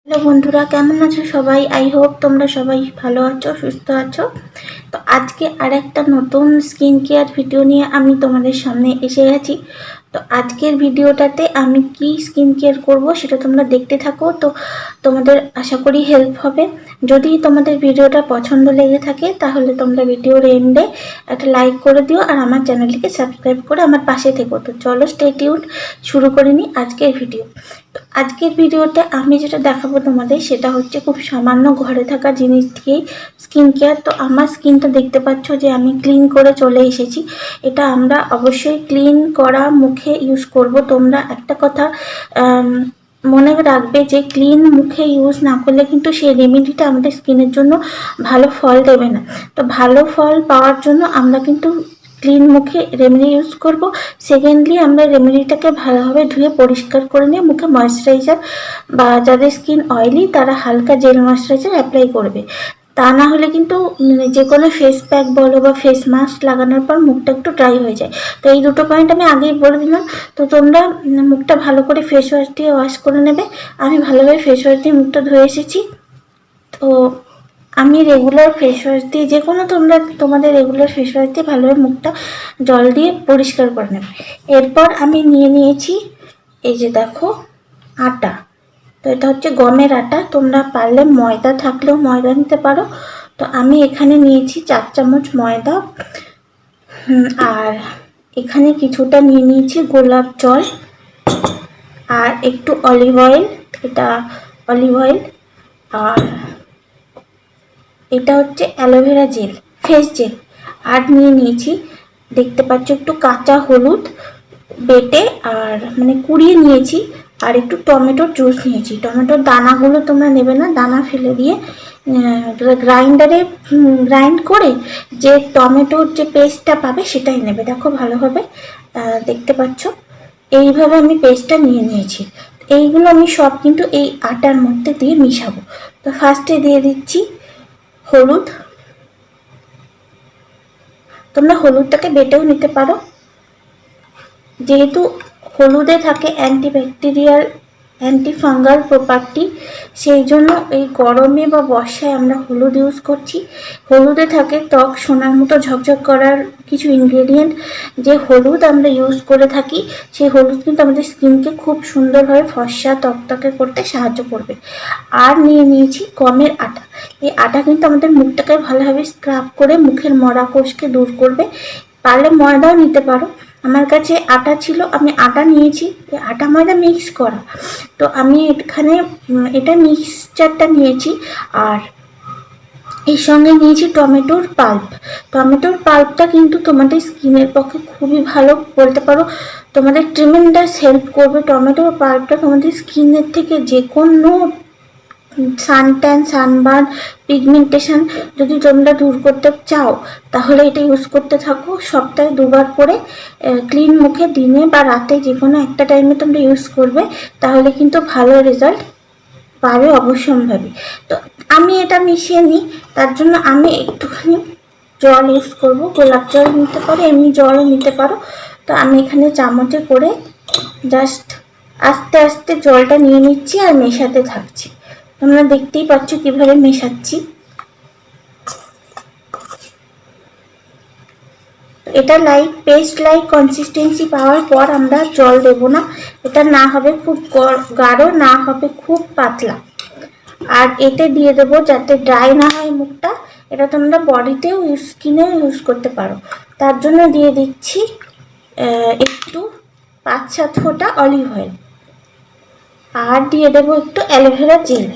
Hello বন্ধুরা, কেমন আছো সবাই? আই হোপ তোমরা সবাই ভালো আছো, সুস্থ আছো। তো আজকে আরেকটা নতুন স্কিন কেয়ার ভিডিও নিয়ে আমি তোমাদের সামনে এসে গেছি। তো আজকের ভিডিওটাতে আমি কি স্কিন কেয়ার করব সেটা তোমরা দেখতে থাকো। তো তোমাদের আশা করি হেল্প হবে। যদি তোমাদের ভিডিওটা পছন্দ লেগে থাকে তাহলে তোমরা ভিডিওর এন্ডে একটা লাইক করে দিও আর আমার চ্যানেলটিকে সাবস্ক্রাইব করে আমার পাশে থেকো। তো চলো স্টে টিউন, শুরু করে নিই আজকের ভিডিও। তো আজকের ভিডিওতে আমি যেটা দেখাবো তোমাদের সেটা হচ্ছে খুব সামান্য ঘরে থাকা জিনিস দিয়েই স্কিন কেয়ার। তো আমার স্কিনটা দেখতে পাচ্ছ যে আমি ক্লিন করে চলে এসেছি। এটা আমরা অবশ্যই ক্লিন করা মুখে ইউজ করব। তোমরা একটা কথা মনে রাখবে যে ক্লিন মুখে ইউজ না করলে কিন্তু সেই রেমেডিটা আমাদের স্কিনের জন্য ভালো ফল দেবে না। তো ভালো ফল পাওয়ার জন্য আমরা কিন্তু ক্লিন মুখে রেমেডি ইউজ করব। সেকেন্ডলি আমরা রেমেডিটাকে ভালোভাবে ধুয়ে পরিষ্কার করে নিয়ে মুখে ময়েশ্চারাইজার বা যাদের স্কিন অয়েলি তারা হালকা জেল ময়েশ্চারাইজার অ্যাপ্লাই করবে। তা না হলে কিন্তু যে কোনো ফেস প্যাক বলো বা ফেস মাস্ক লাগানোর পর মুখটা একটু ড্রাই হয়ে যায়। তো এই দুটো পয়েন্ট আমি আগেই বলে দিলাম। তো তোমরা মুখটা ভালো করে ফেস ওয়াশ দিয়ে ওয়াশ করে নেবে। আমি ভালোভাবে ফেস ওয়াশ দিয়ে মুখটা ধুয়ে এসেছি। তো আমি রেগুলার ফেস ওয়াশ দিয়ে যে কোনো তোমাদের রেগুলার ফেস ওয়াশ দিয়ে ভালোভাবে মুখটা জল দিয়ে পরিষ্কার করে নেবে। এরপর আমি নিয়েছি এই যে দেখো আটা। তো এটা হচ্ছে গমের আটা, তোমরা পারলে ময়দা থাকলেও ময়দা নিতে পারো। তো আমি এখানে নিয়েছি 4 চামচ ময়দা। আর এখানে কিছুটা নিয়েছি গোলাপ জল আর একটু অলিভ অয়েল। এটা অলিভ অয়েল। আর এটা হচ্ছে অ্যালোভেরা জেল, ফেস জেল। আর নিয়েছি দেখতে পাচ্ছ একটু কাঁচা হলুদ বেটে আর মানে কুড়িয়ে নিয়েছি। আর একটু টমেটোর জুস নিয়েছি। টমেটোর দানাগুলো তোমরা নেবে না, দানা ফেলে দিয়ে গ্রাইন্ডারে গ্রাইন্ড করে যে টমেটোর যে পেস্টটা পাবে সেটাই নেবে। দেখো ভালোভাবে দেখতে পাচ্ছ এইভাবে আমি পেস্টটা নিয়েছি। এইগুলো আমি সব কিন্তু এই আটার মধ্যে দিয়ে মিশাবো। তো ফার্স্টে দিয়ে দিচ্ছি হলুদ। তোমরা হলুদটাকে বেটেও নিতে পারো, যেহেতু হলুদে থাকে অ্যান্টিব্যাকটেরিয়াল অ্যান্টিফাঙ্গাল প্রপার্টি, সেই জন্য এই গরমে বা বর্ষায় আমরা হলুদ ইউজ করছি। হলুদে থাকে ত্বক সোনার মতো ঝকঝক করার কিছু ইনগ্রেডিয়েন্ট। যে হলুদ আমরা ইউজ করে থাকি সেই হলুদ কিন্তু আমাদের স্কিনকে খুব সুন্দরভাবে ফর্সা তকতকে করতে সাহায্য করবে। আর নিয়েছি গমের আটা। এই আটা কিন্তু আমাদের মুখটাকে ভালোভাবে স্ক্রাব করে মুখের মরা কোষকে দূর করবে। পারলে ময়দাও নিতে পারো। আমার কাছে আটা ছিল, আমি আটা নিয়েছি, আটা ময়দা মিক্স করা। তো আমি এখানে এটা মিক্সচারটা নিয়েছি। আর এর সঙ্গে নিয়েছি টমেটোর পাল্প। টমেটোর পাল্পটা কিন্তু তোমাদের স্কিনের পক্ষে খুবই ভালো বলতে পারো, তোমাদের ট্রিমেন্ডাস হেল্প করবে। টমেটোর পাল্পটা তোমাদের স্কিনের থেকে যে কোনো সানট্যান, সানবার্ন, পিগমেন্টেশন যদি তোমরা দূর করতে চাও তাহলে এটা ইউজ করতে থাকো। সপ্তাহে 2 বার করে ক্লিন মুখে দিনে বা রাতে যে কোনো একটা টাইমে তোমরা ইউজ করবে, তাহলে কিন্তু ভালো রেজাল্ট পাবে অবশ্যম্ভাবী। তো আমি এটা মিশিয়ে নিই, তার জন্য আমি একটুখানি জল ইউজ করব। গোলাপ জল নিতে পারো, এমনি জলও নিতে পারো। তো আমি এখানে চামচে করে জাস্ট আস্তে আস্তে জলটা নিয়ে নিচ্ছি আর মেশাতে থাকছি। তোমরা দেখতেই পাচ্ছ কিভাবে মেশাচ্ছি। এটা লাইক পেস্ট লাইক কনসিস্টেন্সি পাওয়ার পর আমরা জল দেব না। এটা না হবে খুব গাঢ়, না হবে খুব পাতলা। আর এতে দিয়ে দেবো যাতে ড্রাই না হয় মুখটা। এটা তোমরা বডিতেও স্কিনেও ইউজ করতে পারো। তার জন্য দিয়ে দিচ্ছি একটু 5-7 ফোঁটা অলিভ অয়েল। আর দিয়ে দেবো একটু অ্যালোভেরা জেল।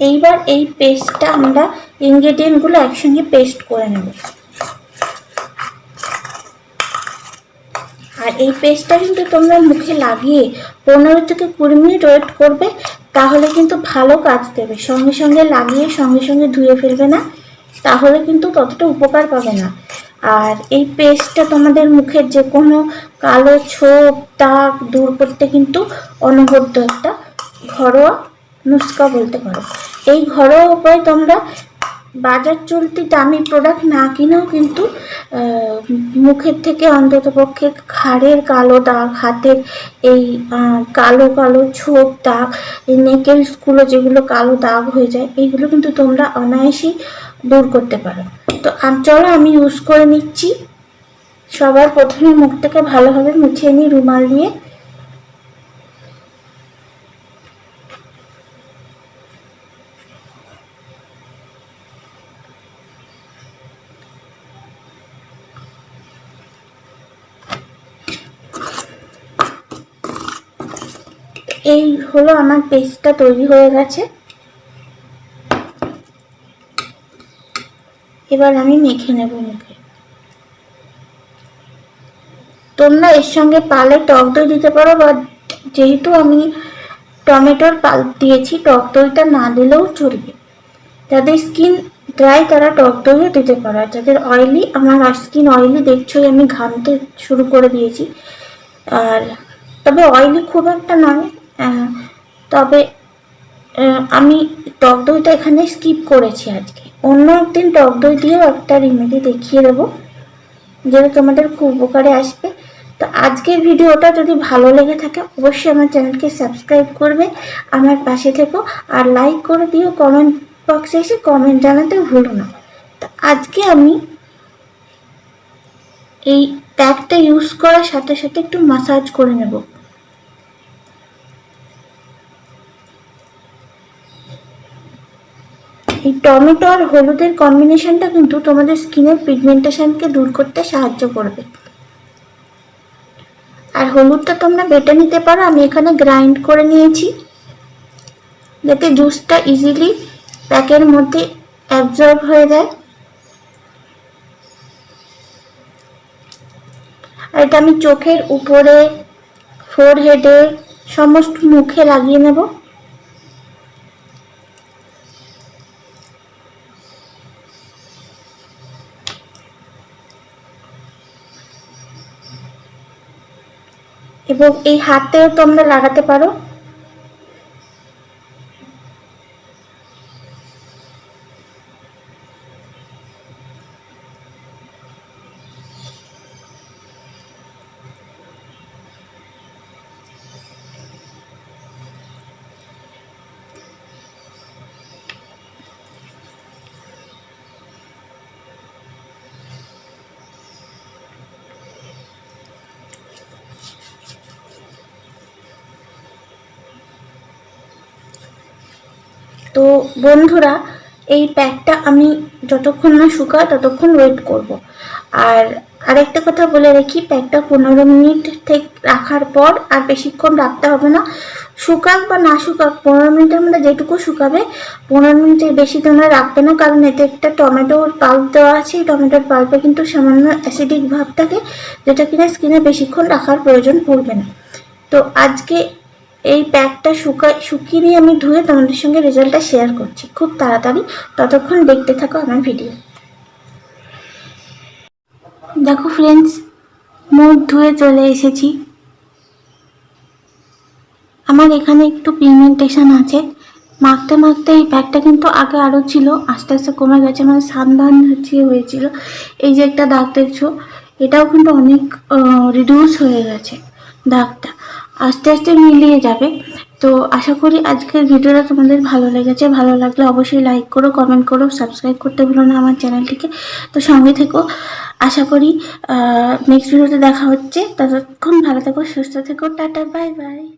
এইবার এই পেস্টটা আমরা ইনগ্রেডিয়েন্টগুলো একসঙ্গে পেস্ট করে নেব। আর এই পেস্টটা কিন্তু তোমরা মুখে লাগিয়ে 15 থেকে 20 মিনিট ওয়েট করবে, তাহলে কিন্তু ভালো কাজ দেবে। সঙ্গে সঙ্গে লাগিয়ে সঙ্গে সঙ্গে ধুয়ে ফেলবে না, তাহলে কিন্তু ততটা উপকার পাবে না। আর এই পেস্টটা তোমাদের মুখের যে কোনো কালো ছোপ দাগ দূর করতে কিন্তু অনবদ্য একটা ঘরোয়া নুস্কা বলতে পারো। এই ঘরোয়া উপায়ে তোমরা বাজার চলতি দামি প্রোডাক্ট না কিনেও কিন্তু মুখের থেকে অন্তত পক্ষে ঘাড়ের কালো দাগ, হাতের এই কালো কালো ছোপ দাগ, এই নেকেলসগুলো যেগুলো কালো দাগ হয়ে যায়, এইগুলো কিন্তু তোমরা অনায়াসেই দূর করতে পারো। তো চলো আমি ইউজ করে নিচ্ছি। সবার প্রথমে মুখটাকে ভালোভাবে মুছে নিই রুমাল দিয়ে। এই হলো আমার পেস্টটা তৈরি হয়ে গেছে। এবার আমি মেখে নেব মুখে। তোমরা এর সঙ্গে পালে টক দই দিতে পারো, বা যেহেতু আমি টমেটোর পাল্প দিয়েছি, টক দইটা না দিলেও চলবে। যাদের স্কিন ড্রাই তারা টক দইও দিতে পারো। আর যাদের অয়েলি, আমার স্কিন অয়েলি দেখছোই, আমি ঘামতে শুরু করে দিয়েছি। আর তবে অয়েলি খুব একটা নয়, তবে আমি টক দইটা এখানে স্কিপ করেছি আজকে। অন্য একদিন টক দই দিয়েও একটা রেমেডি দেখিয়ে দেবো, যেটা তোমাদের খুব উপকারে আসবে। তো আজকের ভিডিওটা যদি ভালো লেগে থাকে অবশ্যই আমার চ্যানেলকে সাবস্ক্রাইব করবে, আমার পাশে থেকো, আর লাইক করে দিও। কমেন্ট বক্সে এসে কমেন্ট জানাতে ভুলো না। তো আজকে আমি এই প্যাকটা ইউজ করার সাথে সাথে একটু মাসাজ করে নেব। এই টমেটো আর হলুদের কম্বিনেশনটা কিন্তু তোমাদের স্কিনের পিগমেন্টেশনকে দূর করতে সাহায্য করবে। আর হলুদটা তোমরা বেটে নিতে পারো, আমি এখানে গ্রাইন্ড করে নিয়েছি, যাতে জুসটা ইজিলি প্যাকের মধ্যে অ্যাবজর্ব হয়ে যায়। আর এটা আমি চোখের উপরে, ফোরহেডে, সমস্ত মুখে লাগিয়ে নেব। এবং এই হাতেও তোমরা লাগাতে পারো। তো বন্ধুরা, এই প্যাকটা আমি যতক্ষণ না শুকায় ততক্ষণ ওয়েট করব। আর আরেকটা কথা বলে রাখি, প্যাকটা 15 মিনিট থেকে রাখার পর আর বেশিক্ষণ রাখতে হবে না। শুকাক বা না শুকাক, 15 মিনিটের মধ্যে যেটুকু শুকাবে, 15 মিনিটের বেশি তোমরা রাখবে না, কারণ এতে একটা টমেটোর পাল্প দেওয়া আছে। এই টমেটোর পাল্পে কিন্তু সামান্য অ্যাসিডিক ভাব থাকে, যেটা কিনা স্কিনে বেশিক্ষণ রাখার প্রয়োজন পড়বে না। তো আজকে এই প্যাকটা শুকিয়ে নিয়ে আমি ধুয়ে তোমাদের সঙ্গে রেজাল্টটা শেয়ার করছি খুব তাড়াতাড়ি। ততক্ষণ দেখতে থাকো আমার ভিডিও। দেখো ফ্রেন্ডস, মুখ ধুয়ে চলে এসেছি। আমার এখানে একটু পিগমেন্টেশন আছে। মাখতে মাখতে এই প্যাকটা কিন্তু আগে আরও ছিল, আস্তে আস্তে কমে গেছে, মানে সানবার্ন হয়েছিল। এই যে একটা দাগ দেখছো, এটাও কিন্তু অনেক রিডিউস হয়ে গেছে দাগটা, আস্তে আস্তে মিলিয়ে যাবে। তো আশা করি আজকের ভিডিওটা তোমাদের ভালো লেগেছে। ভালো লাগলে অবশ্যই লাইক করো, কমেন্ট করো, সাবস্ক্রাইব করতে ভুলো না আমার চ্যানেলটিকে। তো সঙ্গে থেকো। আশা করি নেক্সট ভিডিওতে দেখা হচ্ছে। ততক্ষণ ভালো থেকো, সুস্থ থেকো, টাটা, বাই বাই।